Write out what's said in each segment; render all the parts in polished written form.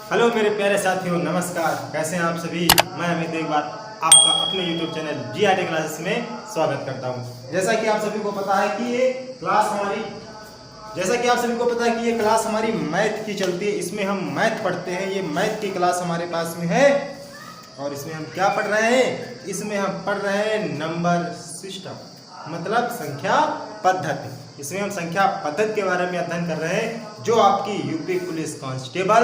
Hello मेरे प्यारे साथियों, नमस्कार। कैसे हैं आप सभी? मैं अमित एक बार आपका अपने YouTube चैनल GRT क्लासेस में स्वागत करता हूं। जैसा कि आप सभी को पता है कि ये क्लास हमारी मैथ की चलती है। इसमें हम मैथ पढ़ते हैं। ये मैथ की क्लास हमारे पास में है और इसमें हम क्या पढ़ रहे हैं? इसमें हम पढ़ रहे हैं नंबर सिस्टम, मतलब संख्या पद्धति। इसमें हम संख्या पद्धति के बारे में अध्ययन कर रहे हैं, जो आपकी यूपी पुलिस कांस्टेबल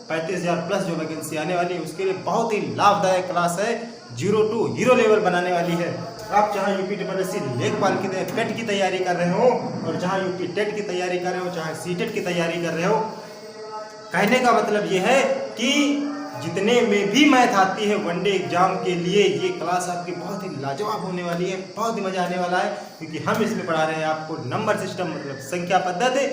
35,000 प्लस जो वैकेंसी आने वाली है उसके लिए बहुत ही लाभदायक क्लास है। 0 to हीरो लेवल बनाने वाली है। आप जहां यूपी SSC लेखपाल की पेट की तैयारी कर रहे हो और जहां यूपी टेट की तैयारी कर रहे हो, चाहे सीटेट की तैयारी कर रहे हो, कहने का मतलब ये है कि जितने में भी मैथ आती है वनडे एग्जाम के लिए ये क्लास आपकी बहुत ही लाजवाब होने वाली है। बहुत ही मजा आने वाला है, क्योंकि हम इसमें पढ़ा रहे हैं आपको नंबर सिस्टम, मतलब संख्या पद्धति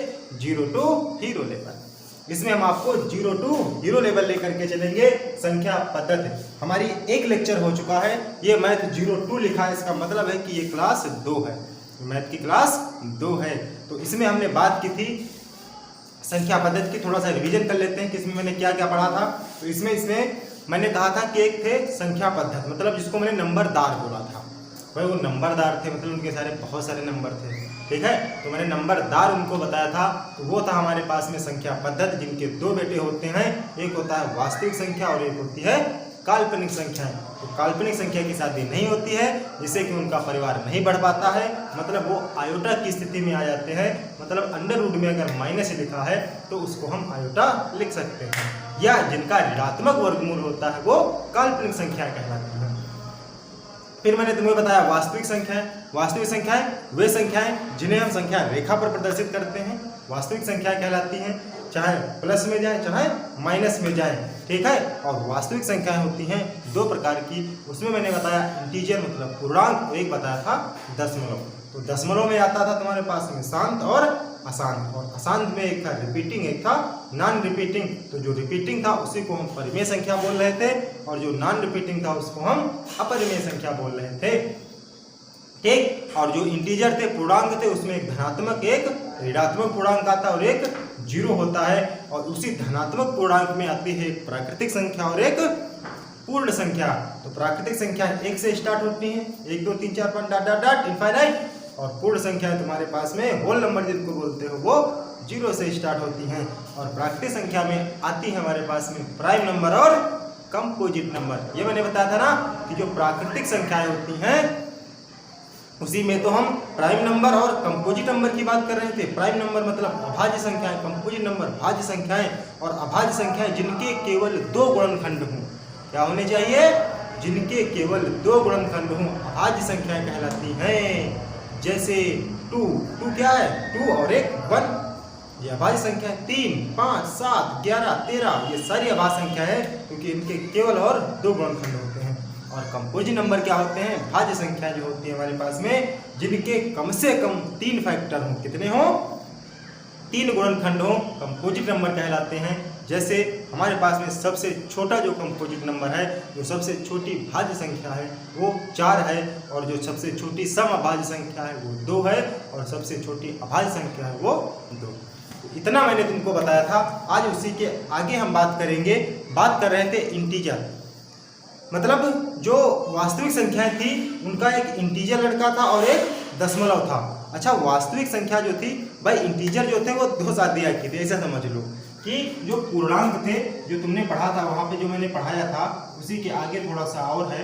0 to हीरो लेवल। इसमें हम आपको 0 to हीरो लेवल लेकर के चलेंगे। संख्या पद्धति हमारी एक लेक्चर हो चुका है। ये मैथ 0 to लिखा है, इसका मतलब है कि ये क्लास 2 है। मैथ की क्लास 2 है। तो इसमें हमने बात की थी संख्या पद्धति की। थोड़ा सा रिवीजन कर लेते हैं कि इसमें मैंने क्या क्या पढ़ा था। तो इसमें मैंने कहा था कि एक थे संख्या पद्धति, मतलब जिसको मैंने नंबरदार बोला था। भाई वो नंबरदार थे, मतलब उनके बहुत सारे नंबर थे, ठीक है। तो मैंने नंबरदार उनको बताया था। तो वो था हमारे पास में संख्या पद्धति, जिनके 2 बेटे होते हैं। एक होता है वास्तविक संख्या और एक होती है काल्पनिक संख्या। तो काल्पनिक संख्या की शादी नहीं होती है, जिससे कि उनका परिवार नहीं बढ़ पाता है, मतलब वो आयोटा की स्थिति में आ जाते हैं। मतलब अंडर रूट में अगर माइनस लिखा है तो उसको हम आयोटा लिख सकते हैं। या जिनका ऋणात्मक वर्गमूल होता है वो काल्पनिक संख्या कहलाती है। फिर मैंने तुम्हें बताया वास्तविक संख्याएं। वास्तविक संख्याएं वे संख्याएं जिन्हें हम संख्या रेखा पर प्रदर्शित करते हैं, वास्तविक संख्याएं कहलाती हैं, चाहे प्लस में जाए चाहे माइनस में जाए, ठीक है। और वास्तविक संख्याएं होती हैं 2 प्रकार की। उसमें मैंने बताया इंटीजर मतलब पूर्णांक, एक बताया था दशमलव। तो दशमलव में आता था तुम्हारे पास में शांत और अशांत, और अशांत में एक था रिपीटिंग, एक था नॉन रिपीटिंग। तो जो रिपीटिंग था उसी को हम परिमेय संख्या बोल रहे थे, और जो नॉन रिपीटिंग था उसको हम अपरिमेय संख्या बोल रहे थे, ठीक। और जो इंटीजर थे, पूर्णांक थे, उसमें एक धनात्मक एक ऋणात्मक पूर्णांक आता है और एक 0 होता है। और उसी धनात्मक पूर्णांक में आती है प्राकृतिक संख्या और एक पूर्ण संख्या। तो प्राकृतिक संख्या 1 से स्टार्ट होती है, 1 2 3 4 5 डॉट डॉट डॉट इनफाइनाइट। और पूर्ण संख्या तुम्हारे पास में होल नंबर जिनको बोलते हो वो 0 से स्टार्ट होती हैं। और प्राकृतिक संख्या में आती है हमारे पास में प्राइम नंबर और कंपोजिट नंबर। ये मैंने बताया था ना कि जो प्राकृतिक संख्याएं होती हैं उसी में तो हम प्राइम नंबर और कंपोजिट नंबर की बात कर रहे थे। प्राइम नंबर मतलब अभाज्य संख्याएं, कंपोजिट नंबर भाज्य संख्याएं। और अभाज्य संख्याएं जिनके केवल 2 गुणनखंड हों, क्या होने चाहिए? जिनके केवल 2 गुणनखंड हों, अभाज्य संख्याएं कहलाती हैं। जैसे 2 क्या है? 2 और 1 ये अभाज्य संख्या है। 3 5 7 11 13 ये सारी अभाज्य संख्या है, क्योंकि इनके केवल और 2 गुणनखंड होते हैं। और कंपोजिट नंबर क्या होते हैं? भाज्य संख्या जो होती है हमारे पास में, जिनके कम से कम 3 फैक्टर हों। कितने हों? 3 गुणनखंड हों, कंपोजिट नंबर कहलाते हैं। जैसे हमारे पास में सबसे छोटा जो कंपोजिट नंबर है, जो सबसे छोटी भाज्य संख्या है वो 4 है, और जो सबसे छोटी सम अभाज्य संख्या है वो 2 है, और सबसे छोटी अभाज्य संख्या है वो 2। तो इतना मैंने तुमको बताया था। आज उसी के आगे हम बात करेंगे। बात कर रहे थे इंटीजर, मतलब जो वास्तविक संख्याएं थी उनका एक इंटीजर लड़का था और एक दशमलव था। अच्छा, वास्तविक संख्या जो थी भाई, इंटीजर जो थे वो 2 शादियाँ की थी, ऐसा समझ लो कि जो पूर्णांक थे जो तुमने पढ़ा था वहाँ पे, जो मैंने पढ़ाया था उसी के आगे थोड़ा सा और है।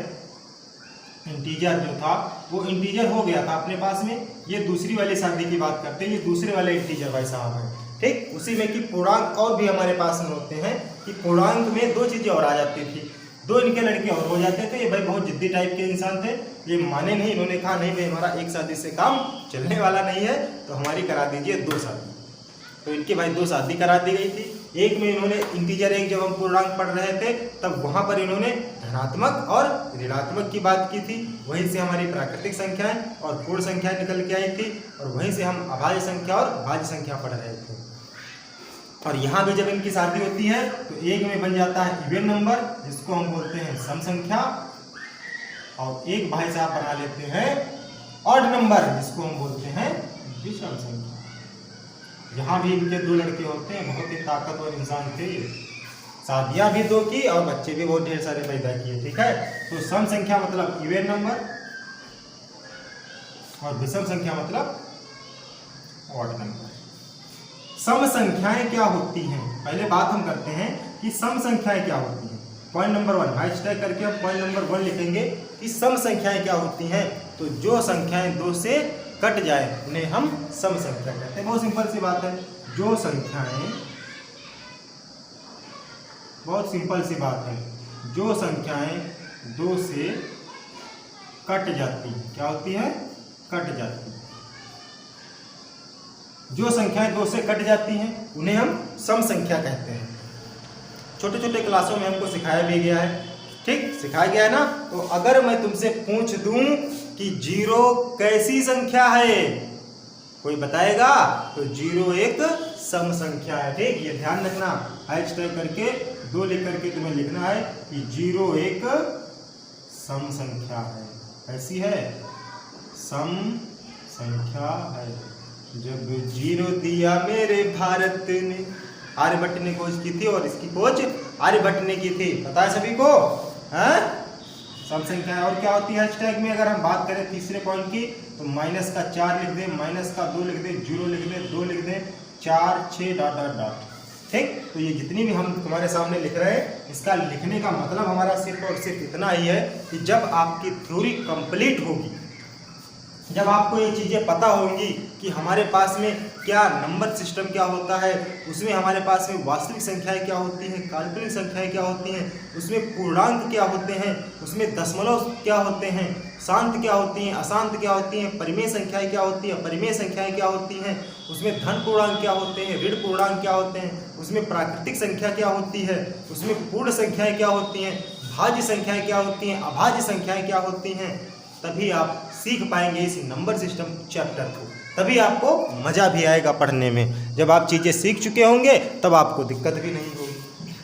इंटीजर जो था वो इंटीजर हो गया था अपने पास में। ये दूसरी वाली शादी की बात करते हैं, ये दूसरे वाले इंटीजर भाई साहब है, ठीक। उसी में कि पूर्णांक और भी हमारे पास में होते हैं कि पूर्णांक में 2 चीज़ें और आ जाती थी, 2 इनके लड़के और हो जाते थे। ये भाई बहुत जिद्दी टाइप के इंसान थे, ये माने नहीं। इन्होंने कहा नहीं भाई, हमारा एक शादी से काम चलने वाला नहीं है, तो हमारी करा दीजिए 2 शादी। तो इनकी भाई 2 शादी करा दी गई थी। एक में इन्होंने इंटीजर एक, जब हम पूर्णांक पढ़ रहे थे तब वहाँ पर इन्होंने धनात्मक और ऋणात्मक की बात की थी। वहीं से हमारी प्राकृतिक संख्याएं और पूर्ण संख्याएं निकल के आई थी, और वहीं से हम अभाज्य संख्या और भाज्य संख्या पढ़ रहे थे। और यहाँ भी जब इनकी शादी होती है तो एक में बन जाता है इवन नंबर, जिसको हम बोलते हैं सम संख्या, और एक भाई साहब बना लेते हैं ऑड नंबर, जिसको हम बोलते हैं विषम संख्या। यहाँ भी इनके 2 लड़के होते हैं, बहुत ही ताकतवर इंसान थे ये। शादियां भी 2 की और बच्चे भी बहुत ढेर सारे पैदा किए। ठीक है, तो सम संख्या मतलब इवन नंबर और विषम संख्या मतलब ऑड नंबर। सम संख्याएं क्या होती हैं, पहले बात हम करते हैं कि सम संख्याएं क्या होती हैं। पॉइंट नंबर 1 हैशटैग करके हम पॉइंट नंबर 1 लिखेंगे कि सम संख्याएं क्या होती हैं। तो जो संख्याएं 2 से कट जाए उन्हें हम सम संख्या कहते हैं। बहुत सिंपल सी बात है, जो संख्याएं, बहुत सिंपल सी बात है, जो संख्याएं 2 से कट जाती हैं, क्या होती है, कट जाती हैं। जो संख्याएं 2 से कट जाती हैं उन्हें हम सम संख्या कहते हैं। छोटे छोटे क्लासों में हमको सिखाया भी गया है, ठीक, सिखाया गया है ना। तो अगर मैं तुमसे पूछ दूं कि 0 कैसी संख्या है, कोई बताएगा? तो 0 एक सम संख्या है। ठीक, ये ध्यान रखना, हैशटैग करके 2 लिख करके तुम्हें लिखना है कि 0 एक सम संख्या है। ऐसी है, सम संख्या है। जब 0 दिया मेरे भारत ने, आर्यभट्ट ने खोज की थी और इसकी खोज आर्यभट्ट ने की थी, पता है सभी को? हाँ, सम संख्या है। और क्या होती है हैशटैग में, अगर हम बात करें तीसरे पॉइंट की, तो माइनस का 4 लिख दे, माइनस का 2 लिख दे, 0 लिख दे, 2 लिख दे, 4 6 डॉट डॉट डॉट। ठीक, तो ये जितनी भी हम तुम्हारे सामने लिख रहे हैं, इसका लिखने का मतलब हमारा सिर्फ और सिर्फ इतना ही है कि जब आपकी थ्योरी कंप्लीट होगी, जब आपको ये चीज़ें पता होंगी कि हमारे पास में क्या नंबर सिस्टम क्या होता है, उसमें हमारे पास में वास्तविक संख्याएं क्या होती हैं, काल्पनिक संख्याएं क्या होती हैं, उसमें पूर्णांक क्या होते हैं, उसमें दशमलव क्या होते हैं, शांत क्या होती हैं, अशांत क्या होती हैं, परिमेय संख्याएं क्या होती हैं, अपरिमेय संख्याएं क्या होती हैं, उसमें धन पूर्णांक क्या होते हैं, ऋण पूर्णांक क्या होते हैं, उसमें प्राकृतिक संख्या क्या होती है, उसमें पूर्ण संख्याएं क्या होती हैं, भाज्य संख्याएं क्या होती हैं, अभाज्य संख्याएं क्या होती हैं। तभी आप सीख पाएंगे इस नंबर सिस्टम चैप्टर को, तभी आपको मज़ा भी आएगा पढ़ने में। जब आप चीज़ें सीख चुके होंगे तब आपको दिक्कत भी नहीं होगी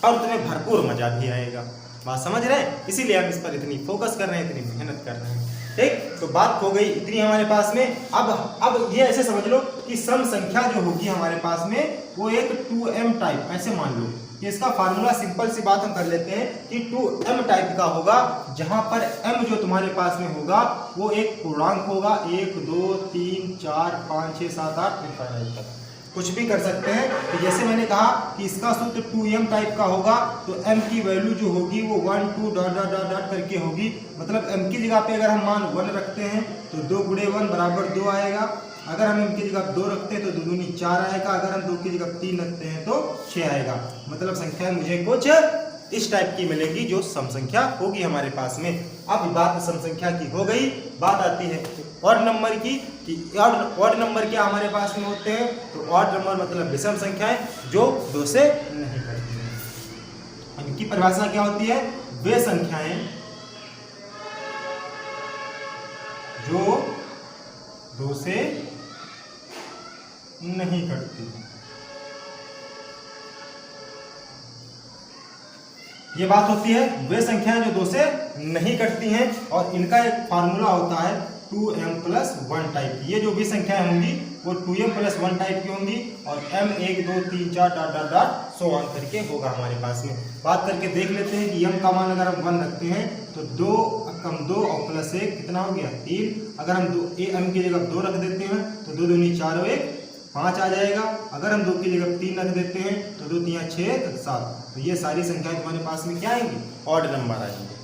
और तुम्हें भरपूर मज़ा भी आएगा। बात समझ रहे हैं? इसीलिए हम इस पर इतनी फोकस कर रहे हैं, इतनी मेहनत कर रहे हैं। ठीक, तो बात हो गई इतनी हमारे पास में। अब ये ऐसे समझ लो कि सम संख्या जो होगी हमारे पास में वो एक 2m टाइप, ऐसे मान लो कि इसका फार्मूला सिंपल सी बात हम कर लेते हैं कि 2m टाइप का होगा, जहां पर m जो तुम्हारे पास में होगा वो एक पूर्णांक होगा, 1 2 3 4 5 6 7 8 इनफाइनाइट तक कुछ भी कर सकते हैं। तो जैसे मैंने कहा कि इसका सूत्र 2m टाइप का होगा, तो m की वैल्यू जो होगी वो 1 2 डॉट डॉट डॉट डॉट करके होगी। मतलब m की जगह पे अगर हम मान 1 रखते हैं तो 2 गुणे 1 बराबर 2 आएगा। अगर हम m की जगह 2 रखते हैं तो 2 दूनी 4 आएगा। अगर हम 2 की जगह 3 रखते हैं तो 6 आएगा। मतलब संख्या मुझे कुछ इस टाइप की मिलेगी जो सम संख्या होगी हमारे पास में। अब बात सम संख्या की हो गई, बात आती है ऑड नंबर की कि ऑड नंबर क्या हमारे पास में होते हैं। तो ऑड नंबर मतलब विषम संख्याएं जो 2 से नहीं कटती हैं। इनकी परिभाषा क्या होती है? वे संख्याएं जो 2 से नहीं कटती। ये बात होती है वे संख्याएं जो 2 से नहीं कटती हैं और इनका एक फार्मूला होता है 2m+1 टाइप की। ये जो भी संख्याएं होंगी वो 2m+1 टाइप की होंगी और m 1 2 3 4 dot dot dot so on करके होगा हमारे पास में। बात करके देख लेते हैं कि m का मान अगर हम 1 रखते हैं तो 2 कम 2 और प्लस 1 कितना हो गया 3। अगर हम m की जगह 2 रख देते हैं तो 2 दूनी 4 और 1 5 आ जाएगा। अगर हम 2 की जगह 3 रख देते हैं तो 2 3 6 7। तो ये सारी संख्याएं तुम्हारे पास में क्या आएंगी? ऑड नंबर आएंगे।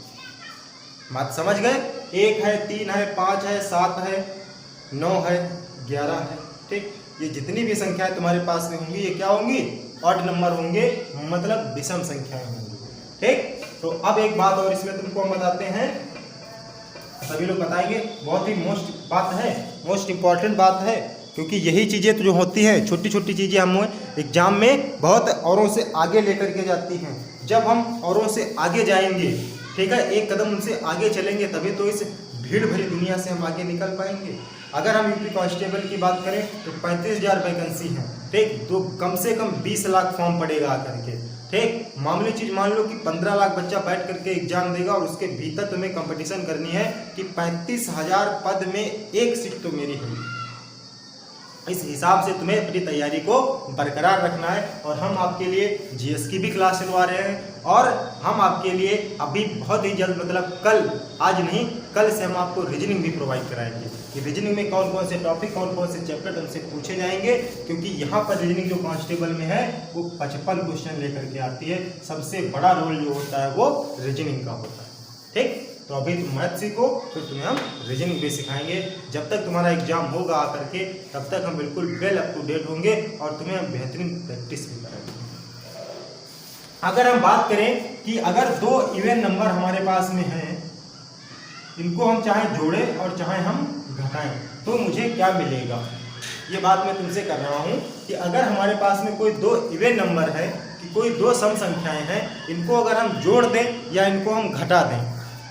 बात समझ गए? 1 है, 3 है, 5 है, 7 है, 9 है, 11 है। ठीक, ये जितनी भी संख्याएं तुम्हारे पास में होंगी ये क्या होंगी? ऑड नंबर होंगे, मतलब विषम संख्याएं होंगी। ठीक, तो अब एक बात और इसमें तुमको हम बताते हैं, सभी लोग बताएंगे, बहुत ही मोस्ट इंपॉर्टेंट बात है, क्योंकि यही चीज़ें तो जो होती हैं छोटी छोटी चीज़ें हमें एग्जाम में बहुत औरों से आगे लेकर के जाती हैं। जब हम औरों से आगे जाएंगे, ठीक है, एक कदम उनसे आगे चलेंगे तभी तो इस भीड़ भरी दुनिया से हम आगे निकल पाएंगे। अगर हम यूपी कांस्टेबल की बात करें तो 35,000 वैकेंसी है। ठीक, तो कम से कम 20 लाख फॉर्म पड़ेगा आकर के। ठीक, मामूली चीज़ मान लो कि 15 लाख बच्चा बैठ करके एग्जाम देगा और उसके भीतर तुम्हें कंपटीशन करनी है कि 35,000 पद में एक सीट तो मेरी है। इस हिसाब से तुम्हें अपनी तैयारी को बरकरार रखना है। और हम आपके लिए जीएस की भी क्लास चलवा रहे हैं और हम आपके लिए अभी बहुत ही जल्द, मतलब कल, आज नहीं कल से हम आपको रीजनिंग भी प्रोवाइड कराएंगे कि रीजनिंग में कौन कौन से टॉपिक, कौन कौन से चैप्टर तुमसे पूछे जाएंगे, क्योंकि यहाँ पर रीजनिंग जो कांस्टेबल में है वो 55 क्वेश्चन लेकर के आती है। सबसे बड़ा रोल जो होता है वो रीजनिंग का होता है। ठीक, तो अभी तुम मैथ सीखो, फिर तुम्हें हम रीजनिंग भी सिखाएंगे। जब तक तुम्हारा एग्जाम होगा आकर के, तब तक हम बिल्कुल वेल अप टू डेट होंगे और तुम्हें हम बेहतरीन प्रैक्टिस भी कराएंगे। अगर हम बात करें कि अगर दो इवन नंबर हमारे पास में हैं, इनको हम चाहे जोड़ें और चाहे हम घटाएं, तो मुझे क्या मिलेगा, ये बात मैं तुमसे कर रहा हूँ कि अगर हमारे पास में कोई दो इवन नंबर है, कि कोई दो सम संख्याएं हैं, इनको अगर हम जोड़ दें या इनको हम घटा दें,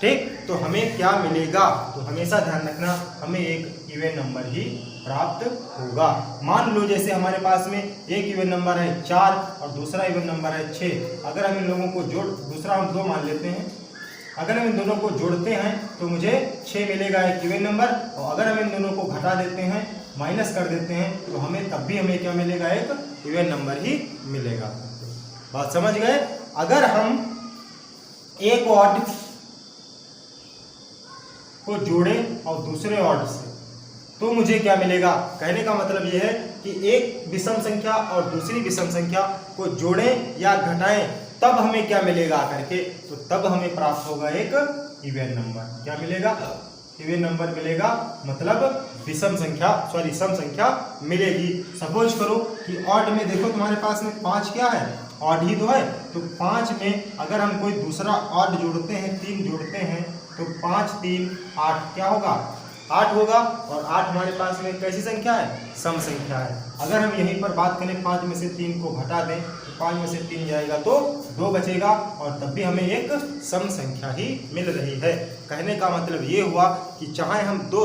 ठीक, तो हमें क्या मिलेगा। तो हमेशा ध्यान रखना, हमें एक इवन नंबर ही प्राप्त होगा। मान लो जैसे हमारे पास में एक इवन नंबर है 4 और दूसरा इवन नंबर है 6। अगर हम इन लोगों को दूसरा हम 2 मान लेते हैं, अगर हम इन दोनों को जोड़ते हैं तो मुझे 6 मिलेगा, एक इवन नंबर। और अगर हम इन दोनों को घटा देते हैं, माइनस कर देते हैं, तो हमें तब भी हमें क्या मिलेगा, एक इवन नंबर ही मिलेगा। बात समझ गए। अगर हम एक ऑड को जोड़े और दूसरे ऑड से, तो मुझे क्या मिलेगा। कहने का मतलब यह है कि एक विषम संख्या और दूसरी विषम संख्या को जोड़ें या घटाएं, तब हमें क्या मिलेगा करके, तो तब हमें प्राप्त होगा एक इवन नंबर। क्या मिलेगा, इवन नंबर मिलेगा, मतलब विषम संख्या, सॉरी सम संख्या मिलेगी। सपोज करो कि ऑड में देखो तुम्हारे पास में 5 क्या है, ऑड ही तो है। तो 5 में अगर हम कोई दूसरा ऑड जोड़ते हैं, 3 जोड़ते हैं, तो 5 3 8 क्या होगा, 8 होगा। और 8 हमारे पास में कैसी संख्या है, सम संख्या है। अगर हम यहीं पर बात करें 5 में से 3 को घटा दें, तो 5 में से 3 जाएगा तो 2 बचेगा, और तब भी हमें एक सम संख्या ही मिल रही है। कहने का मतलब ये हुआ कि चाहे हम दो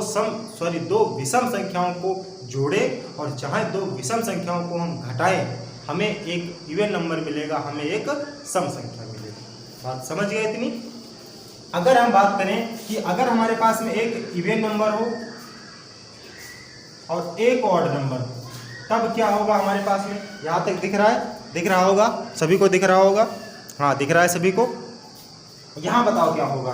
विषम संख्याओं को जोड़ें और चाहे दो विषम संख्याओं को हम घटाएं, हमें एक इवन नंबर मिलेगा, हमें एक सम संख्या मिलेगी। बात समझ गए इतनी। अगर हम बात करें कि अगर हमारे पास में एक इवन नंबर हो और एक ऑड नंबर हो, तब क्या होगा हमारे पास में। यहाँ तक दिख रहा है, दिख रहा होगा सभी को, दिख रहा होगा, हाँ दिख रहा है सभी को। यहाँ बताओ क्या होगा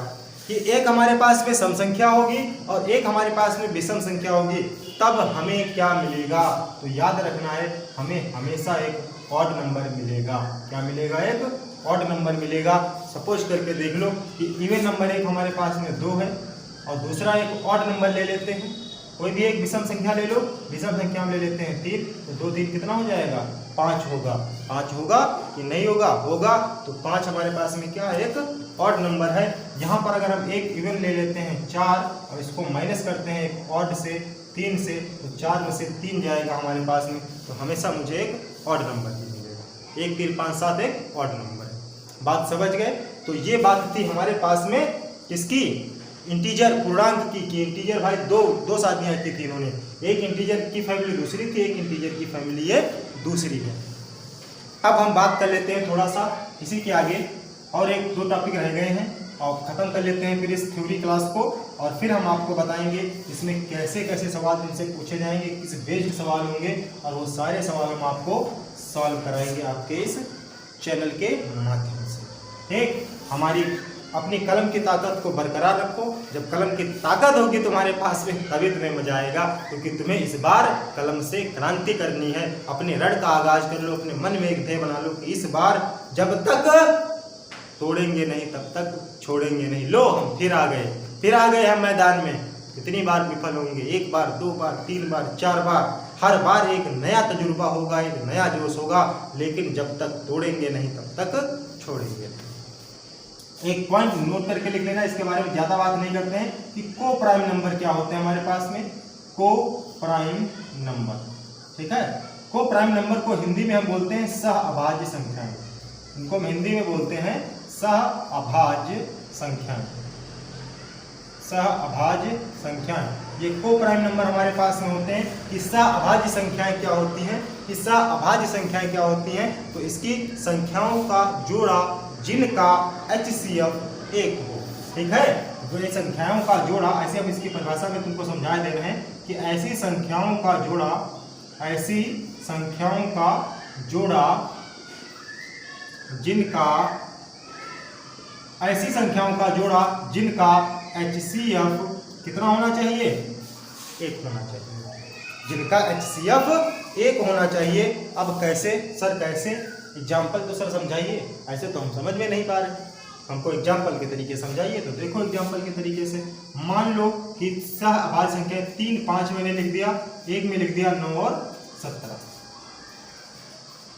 कि एक हमारे पास में सम संख्या होगी और एक हमारे पास में विषम संख्या होगी, तब हमें क्या मिलेगा। तो याद रखना है, हमें हमेशा एक ऑड नंबर मिलेगा। क्या मिलेगा, एक ऑड नंबर मिलेगा। सपोज करके देख लो कि इवन नंबर एक हमारे पास में 2 है और दूसरा एक ऑड नंबर ले लेते हैं, कोई भी एक विषम संख्या ले लो, विषम संख्या हम ले लेते हैं 3, तो 2 3 कितना हो जाएगा, 5 होगा। 5 होगा कि नहीं होगा, होगा। तो 5 हमारे पास में क्या है, एक ऑड नंबर है। यहाँ पर अगर हम एक इवन ले लेते हैं 4 और इसको माइनस करते हैं एक ऑड से, 3 से, तो 4 में से 3 जाएगा हमारे पास में, तो हमेशा मुझे एक ऑड नंबर ही मिलेगा। 1 3 5 7 एक ऑड नंबर है। बात समझ गए। तो ये बात थी हमारे पास में किसकी, इंटीजर पूर्णांक की। इंटीजर भाई दो शादियाँ की थी इन्होंने, एक इंटीजर की फैमिली दूसरी थी, एक इंटीजर की फैमिली ये दूसरी है। अब हम बात कर लेते हैं थोड़ा सा इसी के आगे, और 1-2 टॉपिक रह गए हैं और ख़त्म कर लेते हैं फिर इस थ्योरी क्लास को, और फिर हम आपको बताएंगे इसमें कैसे कैसे सवाल इनसे पूछे जाएंगे, किस बेस्ड सवाल होंगे, और वो सारे सवाल हम आपको सॉल्व कराएंगे आपके इस चैनल के माध्यम से। ठीक, हमारी अपनी कलम की ताकत को बरकरार रखो। जब कलम की ताकत होगी तुम्हारे पास में, तभी तुम्हें मजा आएगा, क्योंकि तुम्हें इस बार कलम से क्रांति करनी है। अपने रण का आगाज कर लो, अपने मन में एक ध्येय बना लो कि इस बार जब तक तोड़ेंगे नहीं तब तक छोड़ेंगे नहीं। लो हम फिर आ गए हम मैदान में। कितनी बार विफल होंगे, 1 बार 2 बार 3 बार 4 बार, हर बार एक नया तजुर्बा होगा, एक नया जोश होगा, लेकिन जब तक तोड़ेंगे नहीं तब तक छोड़ेंगे। एक पॉइंट नोट करके लिख लेना, इसके बारे में ज्यादा बात नहीं करते हैं कि को प्राइम नंबर क्या होते हैं हमारे पास में, को प्राइम नंबर। ठीक है, को प्राइम नंबर को हिंदी में हम बोलते हैं सह अभाज्य संख्याएं। इनको हम हिंदी में बोलते हैं सह अभाज्य संख्याएं। सह अभाज्य संख्याएं, ये को प्राइम नंबर हमारे पास में होते हैं। कि सह अभाज्य संख्याएं क्या होती हैं, कि सह अभाज्य संख्याएं क्या होती हैं, तो इसकी संख्याओं का जोड़ा जिनका HCF 1 हो। ठीक है, तो ये संख्याओं का जोड़ा, ऐसे हम इसकी परिभाषा में तुमको समझा दे रहे हैं कि ऐसी संख्याओं का जोड़ा ऐसी संख्याओं का जोड़ा जिनका HCF कितना होना चाहिए, 1 होना चाहिए, जिनका HCF 1 होना चाहिए। अब कैसे सर, कैसे? एग्जाम्पल तो सर समझाइए, ऐसे तो हम समझ में नहीं पा रहे, हमको एग्जाम्पल के तरीके समझाइए। तो देखो एग्जाम्पल के तरीके से, मान लो कि सहअभाज्य संख्या 3, 5 मैंने लिख दिया, 1 में लिख दिया 9 और 17।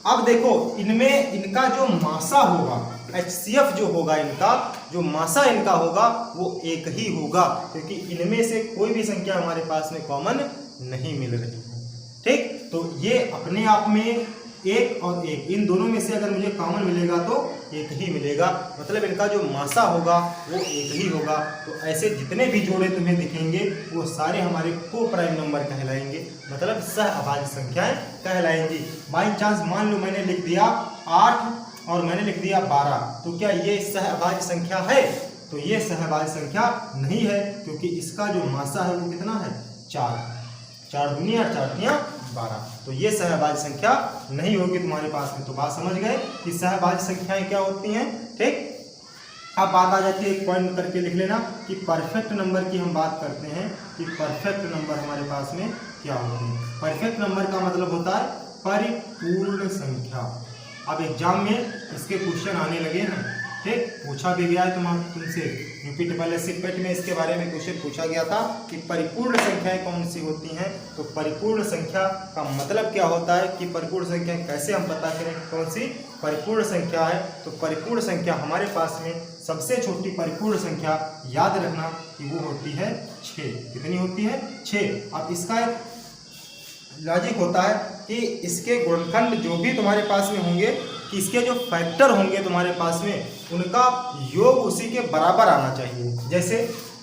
अब देखो इनमें इनका जो मासा होगा, HCF जो होगा, इनका जो मासा इनका होगा वो 1 ही होगा, क्योंकि इनमें से कोई भी संख्या हमारे पास में कॉमन नहीं मिल रही है। ठीक, तो ये अपने आप में 1 और 1, इन दोनों में से अगर मुझे कॉमन मिलेगा तो 1 ही मिलेगा, मतलब इनका जो मासा होगा वो 1 ही होगा। तो ऐसे जितने भी जोड़े तुम्हें दिखेंगे वो सारे हमारे को प्राइम नंबर कहलाएंगे, मतलब सहअभाज्य संख्याएं कहलाएंगी। बाई चांस मान लो मैंने लिख दिया 8 और मैंने लिख दिया 12, तो क्या ये सहअभाज्य संख्या है? तो ये सहअभाज्य संख्या नहीं है, क्योंकि इसका जो मासा है वो कितना है, 4 दूनी 8, 4 तियां 12, तो ये सहअभाज्य संख्या नहीं होगी तुम्हारे पास में। तो बात समझ गए कि सहअभाज्य संख्याएं क्या होती हैं। ठीक, अब बात आ जाती है, एक पॉइंट करके लिख लेना कि परफेक्ट नंबर की हम बात करते हैं कि परफेक्ट नंबर हमारे पास में क्या होते हैं। परफेक्ट नंबर का मतलब होता है परिपूर्ण संख्या। अब एग्जाम में इसके क्वेश्चन आने लगे हैं, ठीक, पूछा भी गया है तुमसे यूपी SSC में इसके बारे में क्वेश्चन पूछा गया था कि परिपूर्ण संख्याएं कौन सी होती हैं। तो परिपूर्ण संख्या का मतलब क्या होता है, कि परिपूर्ण संख्या कैसे हम पता करें कौन सी परिपूर्ण संख्या है। तो परिपूर्ण संख्या हमारे पास में सबसे छोटी परिपूर्ण संख्या याद रखना कि वो होती है 6। कितनी होती है, 6। अब इसका एक लॉजिक होता है कि इसके गुणनखंड जो भी तुम्हारे पास में होंगे, कि इसके जो फैक्टर होंगे तुम्हारे पास में, उनका योग उसी के बराबर आना चाहिए।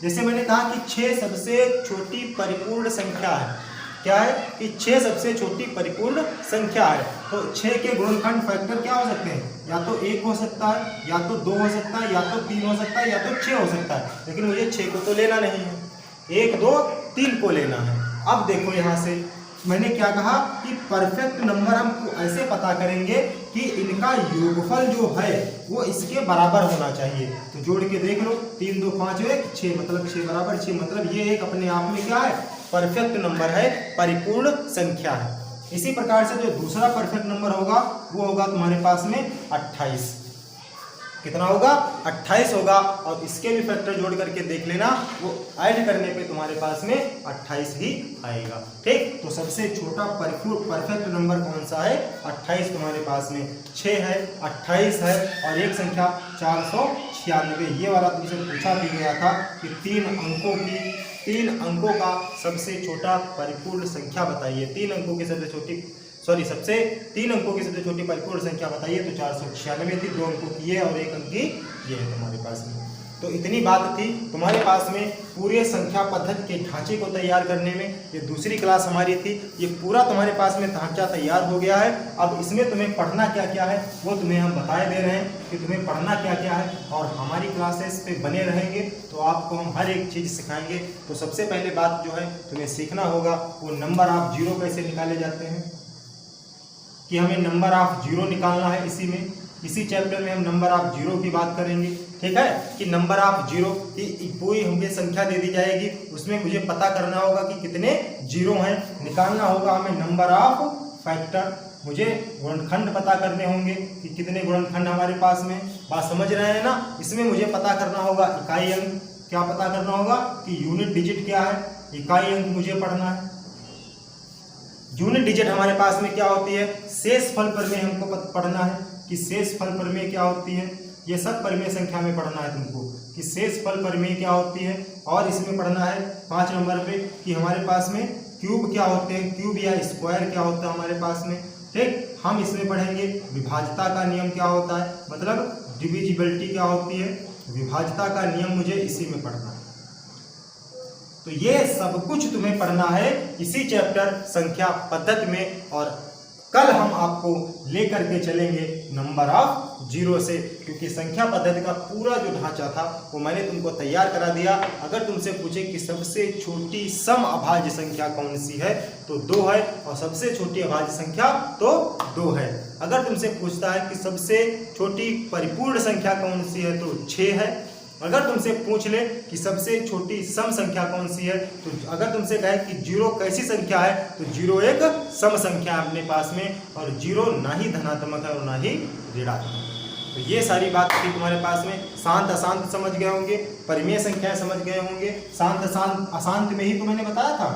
जैसे मैंने कहा कि 6 सबसे छोटी परिपूर्ण संख्या है। क्या है कि 6 सबसे छोटी परिपूर्ण संख्या है, तो 6 के गुणनखंड फैक्टर क्या हो सकते हैं, या तो 1 हो सकता है, या तो 2 हो सकता है, या तो 3 हो सकता है, या तो 6 हो सकता है। लेकिन मुझे 6 को तो लेना नहीं है, 1, 2, 3 को लेना है। अब देखो यहाँ से मैंने क्या कहा कि परफेक्ट नंबर हम ऐसे पता करेंगे कि इनका योगफल जो है वो इसके बराबर होना चाहिए। तो जोड़ के देख लो, 3, 2, 5, 1, 6, मतलब 6 बराबर 6, मतलब ये एक अपने आप में क्या है, परफेक्ट नंबर है, परिपूर्ण संख्या है। इसी प्रकार से जो दूसरा परफेक्ट नंबर होगा वो होगा तुम्हारे पास में 28। कितना होगा, 28 होगा। और इसके भी फैक्टर जोड़ करके देख लेना, वो ऐड करने पे तुम्हारे पास में 28 ही आएगा। ठीक, तो सबसे छोटा परफेक्ट नंबर कौन सा है, 28 तुम्हारे पास में 6 है, 28 है, और एक संख्या 496। ये वाला तुमसे पूछा भी गया था कि 3 अंकों का सबसे छोटा परिपूर्ण संख्या बताइए। 3 अंकों की सबसे छोटी 3 अंकों की सबसे छोटी परिपूर्ण संख्या बताइए। तो 496 थी, 2 अंकों की ये और 1 अंक की ये है तुम्हारे पास में। तो इतनी बात थी तुम्हारे पास में पूरे संख्या पद्धति के ढांचे को तैयार करने में। ये दूसरी क्लास हमारी थी, ये पूरा तुम्हारे पास में ढांचा तैयार हो गया है। अब इसमें तुम्हें पढ़ना क्या क्या है वो तुम्हें हम बताए दे रहे हैं कि तुम्हें पढ़ना क्या क्या है, और हमारी क्लासेस पे बने रहेंगे तो आपको हम हर एक चीज़ सिखाएंगे। तो सबसे पहले बात जो है तुम्हें सीखना होगा वो नंबर ऑफ जीरो कैसे निकाले जाते हैं, कि हमें नंबर ऑफ जीरो निकालना है। इसी चैप्टर में हम नंबर ऑफ जीरो की बात करेंगे। ठीक है, कि नंबर ऑफ जीरो की कोई हमें संख्या दे दी जाएगी, उसमें मुझे पता करना होगा कि कितने जीरो हैं, निकालना होगा हमें नंबर ऑफ फैक्टर। मुझे गुणनखंड पता करने होंगे कि कितने गुणनखंड हमारे पास में, बात समझ रहे हैं ना। इसमें मुझे पता करना होगा इकाई अंक, क्या पता करना होगा कि यूनिट डिजिट क्या है, इकाई अंक मुझे पढ़ना है। यूनिट डिजिट हमारे पास में क्या होती है, शेष फल प्रमेय हमको पढ़ना है कि शेष फल प्रमेय क्या होती है। ये सब प्रमेय संख्या में पढ़ना है तुमको कि शेष फल प्रमेय क्या होती है। और इसमें पढ़ना है 5 नंबर पे कि हमारे पास में क्यूब क्या होते हैं, क्यूब या स्क्वायर क्या होता है हमारे पास में। ठीक, हम इसमें पढ़ेंगे विभाज्यता का नियम क्या होता है, मतलब डिविजिबिलिटी क्या होती है, विभाज्यता का नियम मुझे इसी में पढ़ना है। तो ये सब कुछ तुम्हें पढ़ना है इसी चैप्टर संख्या पद्धति में। और कल हम आपको लेकर के चलेंगे नंबर ऑफ जीरो से, क्योंकि संख्या पद्धति का पूरा जो ढांचा था वो मैंने तुमको तैयार करा दिया। अगर तुमसे पूछे कि सबसे छोटी सम अभाज्य संख्या कौन सी है तो 2 है, और सबसे छोटी अभाज्य संख्या तो 2 है। अगर तुमसे पूछता है कि सबसे छोटी परिपूर्ण संख्या कौन सी है तो 6 है। अगर तुमसे पूछ ले कि सबसे छोटी सम संख्या कौन सी है, तो अगर तुमसे कहे कि 0 कैसी संख्या है तो 0 एक सम संख्या है अपने पास में, और 0 ना ही धनात्मक है और ना ही ऋणात्मक। तो ये सारी बात थी तुम्हारे पास में। शांत अशांत समझ गए होंगे, परिमेय संख्याएं समझ गए होंगे। शांत अशांत, अशांत में ही तो मैंने बताया था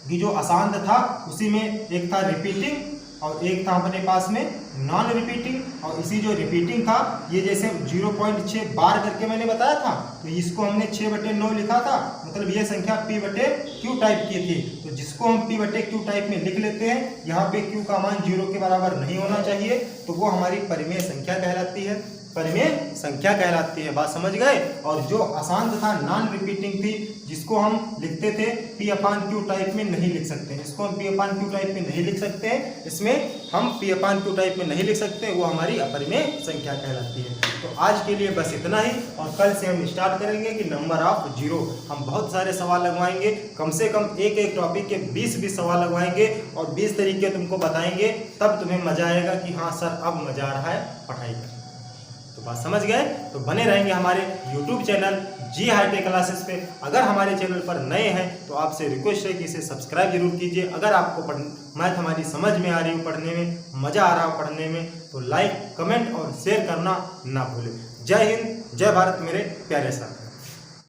कि जो अशांत था उसी में एक था रिपीटिंग और एक था अपने पास में नॉन रिपीटिंग, और इसी जो रिपीटिंग था ये जैसे 0.6 बार करके मैंने बताया था, तो इसको हमने 6/9 लिखा था, मतलब ये संख्या p/q टाइप की थी। तो जिसको हम p/q टाइप में लिख लेते हैं, यहाँ पे q का मान 0 के बराबर नहीं होना चाहिए, तो वो हमारी परिमेय संख्या कहलाती है, परिमेय संख्या कहलाती है। बात समझ गए। और जो अशांत था नॉन रिपीटिंग थी, जिसको हम लिखते थे p/q टाइप में नहीं लिख सकते, इसको हम p/q टाइप में नहीं लिख सकते हैं, इसमें हम p/q टाइप में नहीं लिख सकते, वो हमारी अपरिमेय संख्या कहलाती है। तो आज के लिए बस इतना ही, और कल से हम स्टार्ट करेंगे कि नंबर ऑफ जीरो। हम बहुत सारे सवाल लगवाएंगे, कम से कम एक एक टॉपिक के 20 सवाल लगवाएंगे और 20 तरीके तुमको बताएंगे, तब तुम्हें मजा आएगा कि हाँ सर अब मजा आ रहा है पढ़ाई करने। तो बात समझ गए। तो बने रहेंगे हमारे YouTube चैनल जी हाईटेक क्लासेस पे। अगर हमारे चैनल पर नए हैं तो आपसे रिक्वेस्ट है कि इसे सब्सक्राइब जरूर कीजिए। अगर आपको मैथ हमारी समझ में आ रही हो, पढ़ने में मज़ा आ रहा हो पढ़ने में, तो लाइक कमेंट और शेयर करना ना भूलें। जय हिंद, जय भारत मेरे प्यारे साथी।